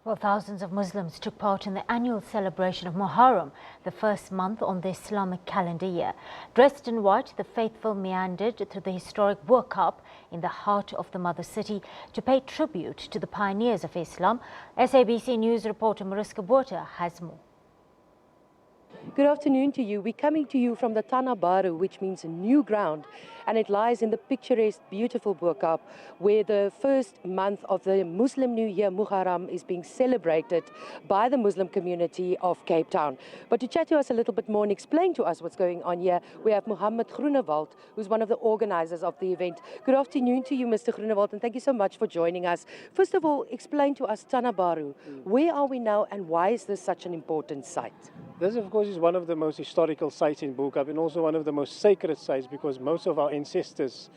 Well, thousands of Muslims took part in the annual celebration of Muharram, the first month on the Islamic calendar year. Dressed in white, the faithful meandered through the historic Bo-Kaap in the heart of the mother city to pay tribute to the pioneers of Islam. SABC News reporter Mariska Botha has more. Good afternoon to you. We're coming to you from the Tanah Baru, which means new ground, and it lies in the picturesque, beautiful Bo-Kaap, where the first month of the Muslim New Year, Muharram, is being celebrated by the Muslim community of Cape Town. But to chat to us a little bit more and explain to us what's going on here, we have Mohammed Groenewald, who's one of the organizers of the event. Good afternoon to you, Mr. Groenewald, and thank you so much for joining us. First of all, explain to us Tanah Baru. Where are we now, and why is this such an important site? This, of course, is one of the most historical sites in Bo-Kaap and also one of the most sacred sites because most of our ancestors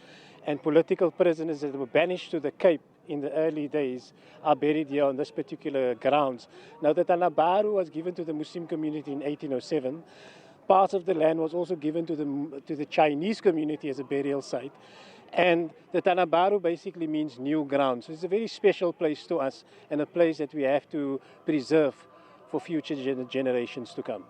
and political prisoners that were banished to the Cape in the early days are buried here on this particular grounds. Now, the Tanah Baru was given to the Muslim community in 1807. Part of the land was also given to the Chinese community as a burial site. And the Tanah Baru basically means new ground. So it's a very special place to us and a place that we have to preserve for future generations to come.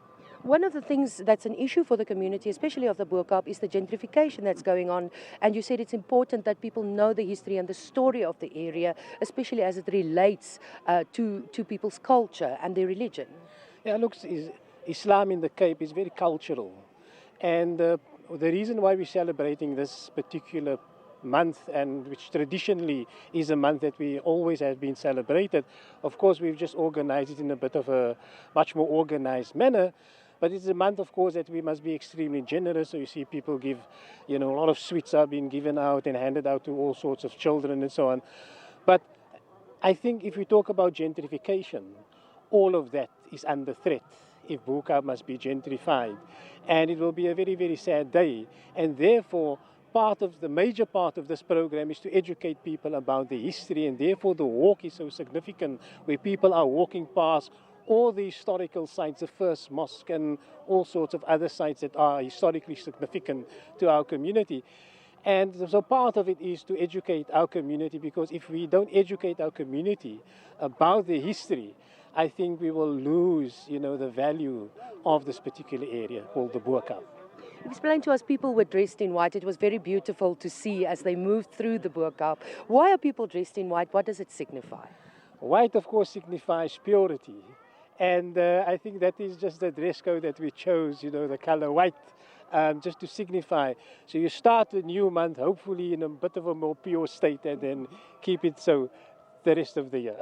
One of the things that's an issue for the community, especially of the Bo-Kaap, is the gentrification that's going on. And you said it's important that people know the history and the story of the area, especially as it relates to people's culture and their religion. Yeah, look, Islam in the Cape is very cultural. And the reason why we're celebrating this particular month, and which traditionally is a month that we always have been celebrated. Of course, we've just organized it in a bit of a much more organized manner, but it's a month, of course, that we must be extremely generous. So you see people give, a lot of sweets are being given out and handed out to all sorts of children and so on. But I think if we talk about gentrification, all of that is under threat if Bo-Kaap must be gentrified. And it will be a very, very sad day. And therefore, the major part of this program is to educate people about the history, and therefore the walk is so significant, where people are walking past all the historical sites, the first mosque and all sorts of other sites that are historically significant to our community. And so part of it is to educate our community, because if we don't educate our community about the history, I think we will lose, the value of this particular area called the Bo-Kaap. Explain to us, people were dressed in white. It was very beautiful to see as they moved through the Bo-Kaap. Why are people dressed in white? What does it signify? White, of course, signifies purity. And I think that is just the dress code that we chose, the color white, just to signify. So you start the new month, hopefully in a bit of a more pure state, and then keep it so the rest of the year.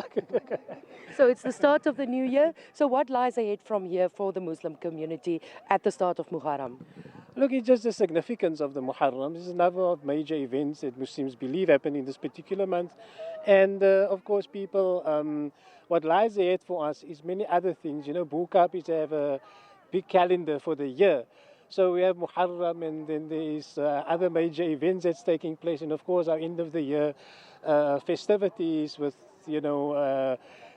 So it's the start of the new year. So what lies ahead from here for the Muslim community at the start of Muharram? Look, it's just the significance of the Muharram. This is another of major events that Muslims believe happen in this particular month. And of course, people, what lies ahead for us is many other things. Bo-Kaap is to have a big calendar for the year. So we have Muharram, and then there is other major events that's taking place. And of course, our end of the year festivities with,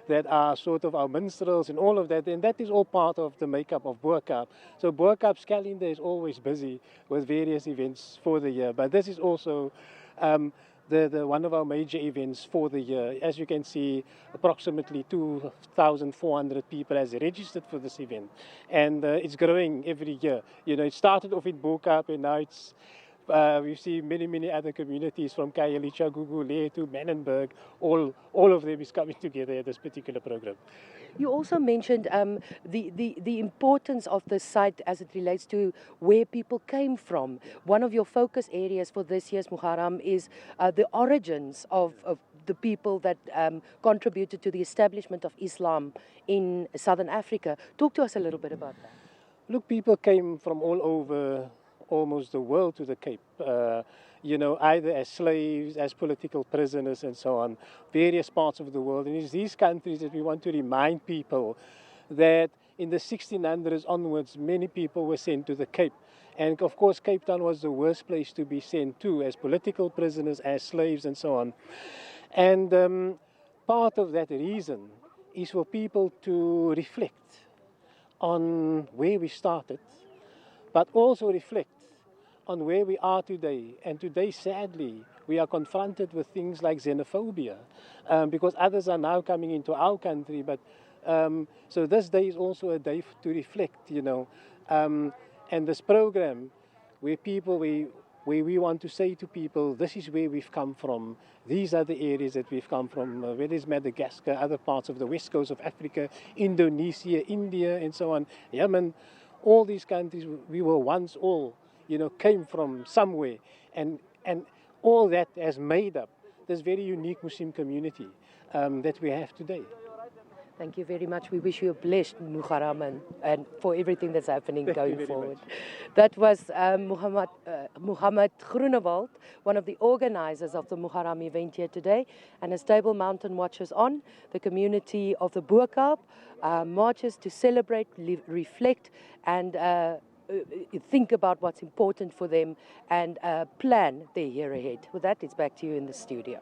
that are sort of our minstrels and all of that, and that is all part of the makeup of Bo-Kaap. So Bo-Kaap's calendar is always busy with various events for the year, but this is also the one of our major events for the year. As you can see, approximately 2,400 people has registered for this event, and it's growing every year. It started off in Bo-Kaap, and now it's we see many other communities from Khayelitsha, Guguletu to Menenberg. All of them is coming together at this particular program. You also mentioned the importance of the site as it relates to where people came from. One of your focus areas for this year's Muharram is the origins of the people that contributed to the establishment of Islam in Southern Africa. Talk to us a little bit about that. Look, people came from all over almost the world to the Cape, either as slaves, as political prisoners, and so on, various parts of the world. And it's these countries that we want to remind people that in the 1600s onwards, many people were sent to the Cape. And of course, Cape Town was the worst place to be sent to, as political prisoners, as slaves, and so on. And part of that reason is for people to reflect on where we started, but also reflect on where we are today. And today, sadly, we are confronted with things like xenophobia, because others are now coming into our country. But so this day is also a day to reflect, you know, and this program where we want to say to people, this is where we've come from. These are the areas that we've come from. Whether it's Madagascar, other parts of the west coast of Africa, Indonesia, India, and so on, Yemen, all these countries we were once all, you know, came from somewhere, and all that has made up this very unique Muslim community that we have today. Thank you very much. We wish you a blessed Muharram and for everything that's happening going forward. That was Muhammad Groenewald, one of the organizers of the Muharram event here today. And as Table Mountain watches on, the community of the Bo-Kaap marches to celebrate, reflect, and think about what's important for them and plan their year ahead. With that, it's back to you in the studio.